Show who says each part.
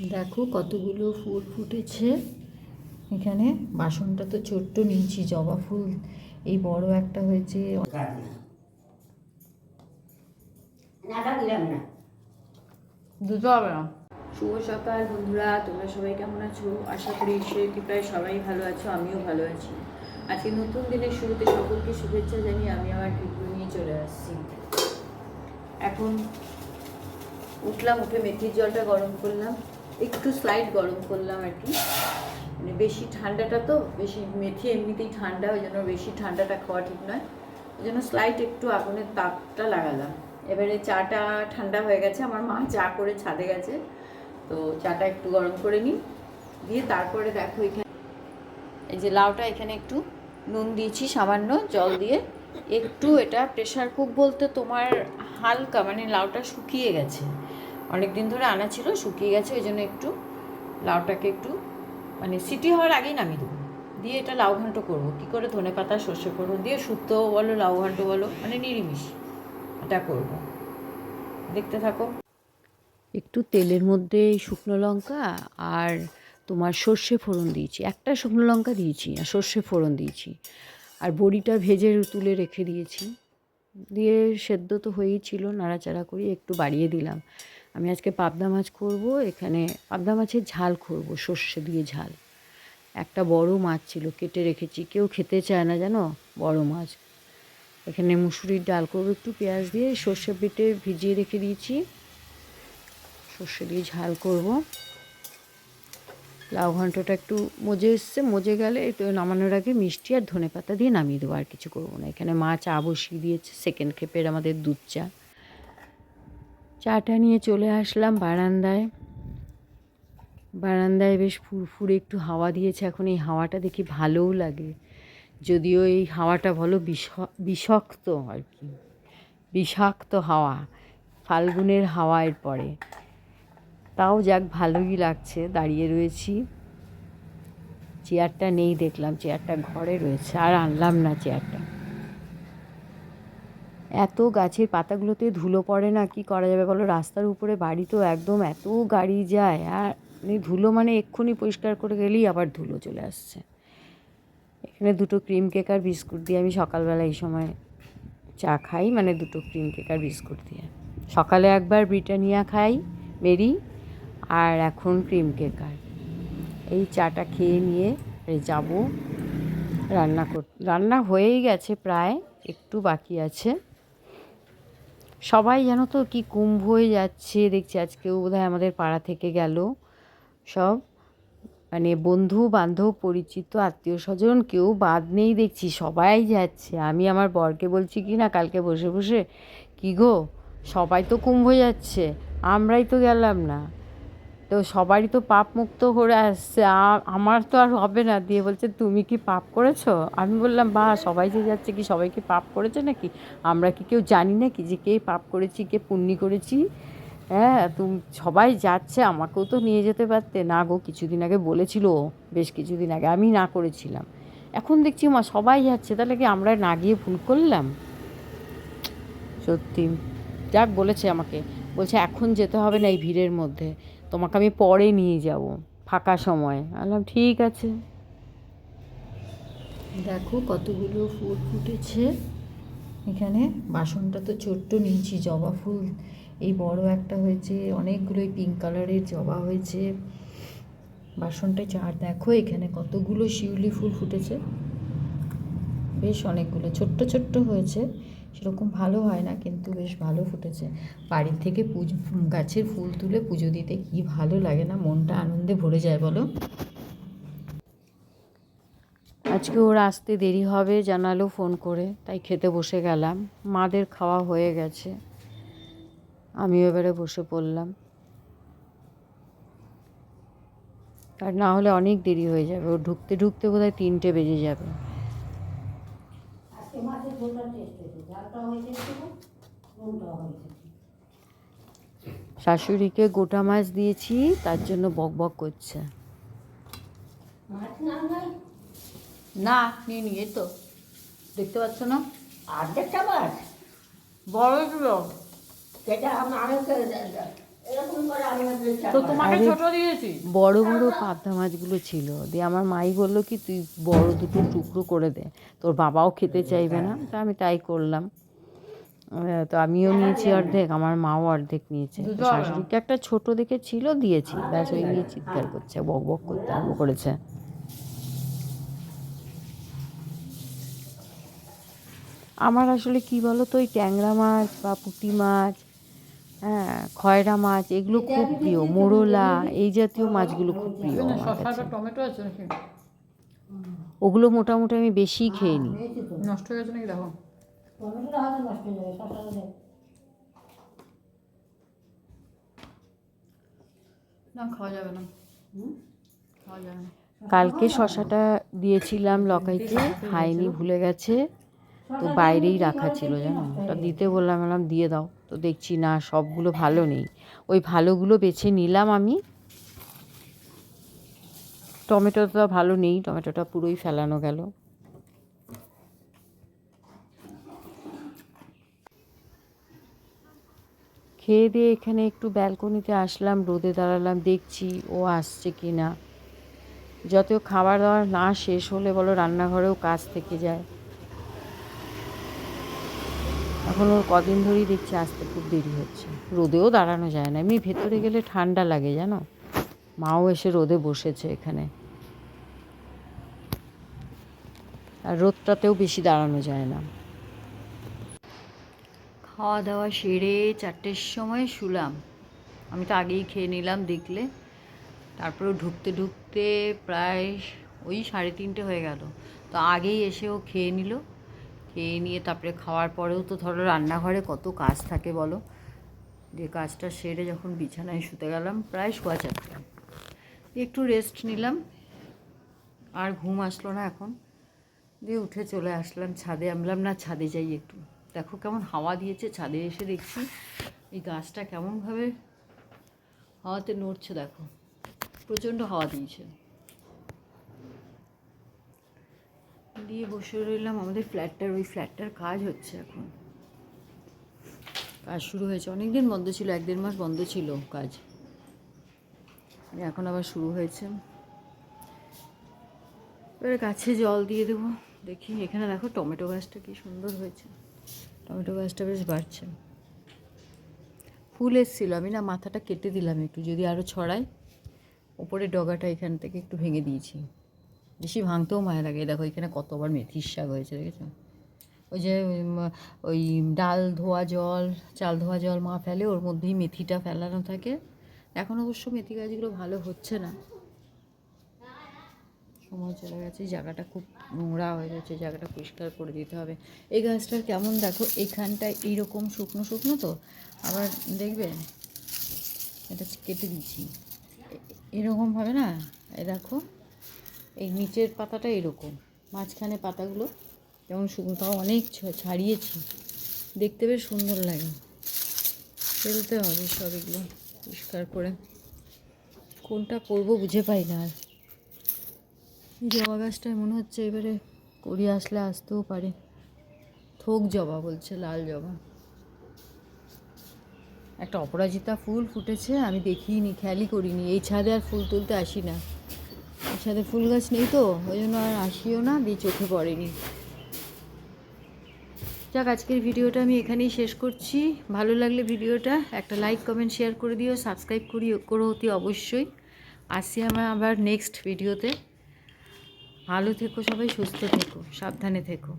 Speaker 1: দেখো কতগুলো ফুল ফুটেছে এখানে। বাসনটা তো ছোট্ট নিয়েছি, জবা ফুল এই বড় একটা হয়েছে। দুটো হবে না।
Speaker 2: শুভ সকাল বন্ধুরা, তোমরা সবাই কেমন আছো? আশা করি ঈশ্বরের কৃপায় সবাই ভালো আছো, আমিও ভালো আছি। আজকে নতুন দিনের শুরুতে সকলকে শুভেচ্ছা জানিয়ে আমি আমার ভিডিও নিয়ে চলে আসছি। এখন উঠলাম, উঠে মেথির জলটা গরম করলাম, একটু স্লাইড গরম করলাম আর কি। মানে বেশি ঠান্ডাটা তো, বেশি মেথি এমনিতেই ঠান্ডা, ওই জন্য বেশি ঠান্ডাটা খাওয়া ঠিক নয়, ওই জন্য স্লাইড একটু আগুনের তাপটা লাগালাম। এবারে চাটা ঠান্ডা হয়ে গেছে, আমার মা চা করে ছাদে গেছে, তো চাটা একটু গরম করে নিই, দিয়ে তারপরে দেখো এখানে এই যে লাউটা, এখানে একটু নুন দিয়েছি সামান্য জল দিয়ে। একটু এটা প্রেশার কুক বলতে তোমার হালকা, মানে লাউটা শুকিয়ে গেছে, অনেক দিন ধরে আনা ছিল, শুকিয়ে গেছে, ওই জন্য একটু লাউটাকে একটু মানে সিটি হওয়ার আগেই নামিয়ে দেবো। দিয়ে এটা লাউ ঘন্ট করবো, কী করে ধনে পাতা সর্ষে ফোড়ন দিয়ে, শুক্তো বলো লাউ ঘন্ট বলো, মানে নিরামিষ এটা করবো। দেখতে থাকো। একটু তেলের মধ্যে শুকনো লঙ্কা আর তোমার সর্ষে ফোড়ন দিয়েছি, একটা শুকনো লঙ্কা দিয়েছি আর সর্ষে ফোড়ন দিয়েছি, আর বড়িটা ভেজে তুলে রেখে দিয়েছি। দিয়ে সেদ্ধ তো হয়েই ছিল, নাড়াচাড়া করি একটু বাড়িয়ে দিলাম। আমি আজকে পাবদা মাছ করব, এখানে পাবদা মাছের ঝাল করব, সর্ষে দিয়ে ঝাল। একটা বড় মাছ ছিল, কেটে রেখেছি, কেউ খেতে চায় না জানো বড় মাছ। এখানে মুসুরির ডাল করবো একটু পেঁয়াজ দিয়ে, সর্ষে বেটে ভিজিয়ে রেখে দিয়েছি, সর্ষে দিয়ে ঝাল করব। লাউ ঘন্টটা একটু মজে এসছে, মজে গেলে একটু নামানোর আগে মিষ্টি আর ধনে পাতা দিয়ে নামিয়ে দেবো, আর কিছু করবো না। এখানে মা চা বসিয়ে দিয়েছে, সেকেন্ড খেপের আমাদের দুধ চা। চাটা নিয়ে চলে আসলাম বারান্দায়। বারান্দায় বেশ ফুরফুরে একটু হাওয়া দিয়েছে এখন, এই হাওয়াটা দেখি ভালোও লাগে, যদিও এই হাওয়াটা বলো বিষাক্ত আর কি, বিষাক্ত হাওয়া, ফাল্গুনের হাওয়া এর পরে। তাও যাক ভালোই লাগছে, দাঁড়িয়ে রয়েছি। চেয়ারটা নেই দেখলাম, চেয়ারটা ঘরে রয়েছে, আর আনলাম না চেয়ারটা। এত গাছের পাতাগুলোতে ধুলো পড়ে না, কি করা যাবে বলো, রাস্তার উপরে বাড়ি তো একদম, এত গাড়ি যায়, আর ধুলো মানে এক্ষুনি পরিষ্কার করে গেলেই আবার ধুলো চলে আসছে। এখানে দুটো ক্রিম কেক আর বিস্কুট দিয়ে আমি সকালবেলা এই সময় চা খাই, মানে দুটো ক্রিম কেক আর বিস্কুট দিয়ে। সকালে একবার ব্রিটানিয়া খাই মেরি, আর এখন ক্রিম কেক। আর এই চাটা খেয়ে নিয়ে যাব রান্না হয়েই গেছে প্রায়, একটু বাকি আছে। সবাই জানো তো কি কুম্ভ হয়ে যাচ্ছে দেখছি, আজকেও বোধহয় আমাদের পাড়া থেকে গেল সব, মানে বন্ধু বান্ধব পরিচিত আত্মীয় স্বজন কেউ বাদ নেই দেখছি, সবাই যাচ্ছে। আমি আমার বরকে বলছি কি না কালকে বসে বসে, কি গো সবাই তো কুম্ভ যাচ্ছে, আমরাই তো গেলাম না, তো সবারই তো পাপ মুক্ত করে আসছে, আমার তো আর হবে না। দিয়ে বলছে তুমি কি পাপ করেছো? আমি বললাম বা সবাই যে যাচ্ছে কি সবাই কি পাপ করেছে নাকি? আমরা কি কেউ জানি না কি যে কে পাপ করেছি কে পুণ্য করেছি? হ্যাঁ, তুমি সবাই যাচ্ছে, আমাকেও তো নিয়ে যেতে পারতে না গো, কিছুদিন আগে বলেছিল, বেশ কিছুদিন আগে আমি না করেছিলাম, এখন দেখছি মা সবাই যাচ্ছে, তাহলে কি আমরা না গিয়ে ভুল করলাম? সত্যি। যাক বলেছে আমাকে, বলছে এখন যেতে হবে না এই ভিড়ের মধ্যে, তোমাকে আমি পরে নিয়ে যাব ফাঁকা সময়। বললাম ঠিক আছে।
Speaker 1: দেখো কতগুলো ফুল ফুটেছে এখানে। বাসনটা তো ছোট্ট নিয়েছি, জবা ফুল এই বড় একটা হয়েছে, অনেকগুলোই পিঙ্ক কালারের জবা হয়েছে বাসনটা। চার দেখো এখানে কতগুলো শিউলি ফুল ফুটেছে, বেশ অনেকগুলো, ছোট্ট ছোট্ট হয়েছে, সেরকম ভালো হয় না কিন্তু বেশ ভালো ফুটেছে। বাড়ির থেকে গাছের ফুল তুলে পুজো দিতে কি ভালো লাগে না, মনটা আনন্দে ভরে যায় বলো।
Speaker 2: আজকে ওর আসতে দেরি হবে জানালো ফোন করে, তাই খেতে বসে গেলাম। মাদের খাওয়া হয়ে গেছে, আমিও এবারে বসে পড়লাম, আর না হলে অনেক দেরি হয়ে যাবে, ও ঢুকতে ঢুকতে বোধহয় 3টে বেজে যাবে। শাশুড়িকে গোটা মাছ দিয়েছি, তার জন্য বক বক করছে। না নিয়ে নিয়ে তো দেখতে পাচ্ছ না,
Speaker 3: অর্ধেকটা মাছ
Speaker 2: বড় ছিল
Speaker 3: সেটা আমার
Speaker 2: তো তোমাকে
Speaker 3: আরে,
Speaker 2: ছোট দিয়েছি।
Speaker 3: বড় বড় পাবদা মাছগুলো ছিল, দিয়ে আমার মাই বললো কি তুই বড় দুটো টুকরো করে দে, তোর বাবাও খেতে চাইবে না, তা আমি তাই করলাম। তো আমিও নিয়েছি অর্ধেক, আমার মাও অর্ধেক নিয়েছে। তো শাশুড়িকে একটা ছোট দেখে ছিল, দিয়েছি, ব্যাস ওই নিয়ে চিৎকার করছে, বক বক করতে আরম্ভ করেছে। আমার আসলে কি বলো তো, ওই ট্যাংরা মাছ বা পুঁটি মাছ, হ্যাঁ, খয়রা মাছ, এগুলো খুব প্রিয়। মোরলা, এই জাতীয় মাছগুলো খুব প্রিয় আমার কাছে।
Speaker 2: টমেটো আছে নাকি?
Speaker 3: ওগুলো মোটামুটি আমি বেশি খেয়ে নিই।
Speaker 2: নষ্ট হয়ে গেছে নাকি দেখো। না খাওয়া যাবে না, খাওয়া যাবে না।
Speaker 3: কালকে শশাটা দিয়েছিলাম লকাইকে, খায়নি, ভুলে গেছে, তো বাইরেই রাখা ছিল জানো, ওটা দিতে বললাম দিয়ে দাও, তো দেখছি না সবগুলো ভালো নেই, ওই ভালোগুলো বেছে নিলাম আমি। টমেটোটা ভালো নেই, টমেটোটা পুরোই ফেলানো গেল। খেয়ে দিয়ে এখানে একটু ব্যালকনিতে আসলাম, রোদে দাঁড়ালাম, দেখছি ও আসছে কি না। যত খাবার দাবার না শেষ হলে বলো রান্নাঘরেও কাজ থেকে যায়। এখন ওর কদিন ধরেই দেখছি আসতে খুব দেরি হচ্ছে, রোদেও দাঁড়ানো যায় না, এমনি ভেতরে গেলে ঠান্ডা লাগে জানো। মাও এসে রোদে বসেছে এখানে, আর রোদটাতেও বেশি দাঁড়ানো যায় না।
Speaker 1: খাওয়া দাওয়া সেরে 4টের সময় শুলাম। আমি তো আগেই খেয়ে নিলাম দেখলে, তারপরেও ঢুকতে ঢুকতে প্রায় ওই 3:30 হয়ে গেল। তো আগেই এসে ও খেয়ে নিল, খেয়ে নিয়ে তারপরে খাওয়ার পরেও তো ধরো রান্নাঘরে কত কাজ থাকে বলো, যে কাজটা সেরে যখন বিছানায় শুতে গেলাম প্রায় 4:15, একটু রেস্ট নিলাম, আর ঘুম আসলো না এখন, দিয়ে উঠে চলে আসলাম ছাদে। আমলাম না ছাদে যাই একটু, দেখো কেমন হাওয়া দিয়েছে। ছাদে এসে দেখছি এই গাছটা কেমনভাবে হাওয়াতে নড়ছে, দেখো প্রচণ্ড হাওয়া দিয়েছে। দিয়ে বসে রইলাম। আমাদের ওই ফ্ল্যাটটার কাজ হচ্ছে এখন, কাজ শুরু হয়েছে, অনেক দিন বন্ধ ছিল, 1-1.5 মাস বন্ধ ছিল কাজ, এখন আবার শুরু হয়েছে। এবারে গাছে জল দিয়ে দেবো, দেখি। এখানে দেখো টমেটো গাছটা কি সুন্দর হয়েছে, টমেটো গাছটা বেশ বাড়ছে, ফুল এসেছিলো, আমি না মাথাটা কেটে দিলাম একটু, যদি আরও ছড়াই। ওপরে ডগাটা এখান থেকে একটু ভেঙে দিয়েছি, বেশি ভাঙতেও মায়া লাগে। দেখো এখানে কতবার মেথির শাক হয়েছে, দেখেছো? ওই যে ওই ডাল ধোয়া জল, চাল ধোয়া জল মা ফেলে, ওর মধ্যেই মেথিটা ফেলানো থাকে। এখন অবশ্য মেথি গাছগুলো ভালো হচ্ছে না, সময় চলে গেছে। এই জায়গাটা খুব নোংরা হয়ে যাচ্ছে, জায়গাটা পরিষ্কার করে দিতে হবে। এই গাছটার কেমন দেখো, এইখানটায় এইরকম শুকনো শুকনো, তো আবার দেখবে এটা কেটে দিচ্ছি এরকমভাবে না, এই দেখো এই নিচের পাতাটা এরকম, মাঝখানে পাতাগুলো যেমন শুকনো, তাও অনেক ছাড়িয়েছি, দেখতে বেশ সুন্দর লাগে। ফেলতে হবে সব এগুলো পরিষ্কার করে, কোনটা করবো বুঝে পাই না। আর জবা গাছটায় মনে হচ্ছে এবারে করি আসলে আসতেও পারে, থোক জবা বলছে, লাল জবা। একটা অপরাজিতা ফুল ফুটেছে, আমি দেখিনি, খেয়ালই করিনি। এই ছাদে আর ফুল তুলতে আসি না, এই ছাদে ফুল গাছ নেই তো, ওই জন্য আর আসিও না, দিয়ে চোখে পড়েনি। যাক, আজকের ভিডিওটা আমি এখানেই শেষ করছি। ভালো লাগলে ভিডিওটা একটা লাইক কমেন্ট শেয়ার করে দিও, সাবস্ক্রাইব করো অতি অবশ্যই। আসছি আমরা আবার নেক্সট ভিডিওতে। ভালো থেকো সবাই, সুস্থ থেকো, সাবধানে থেকো।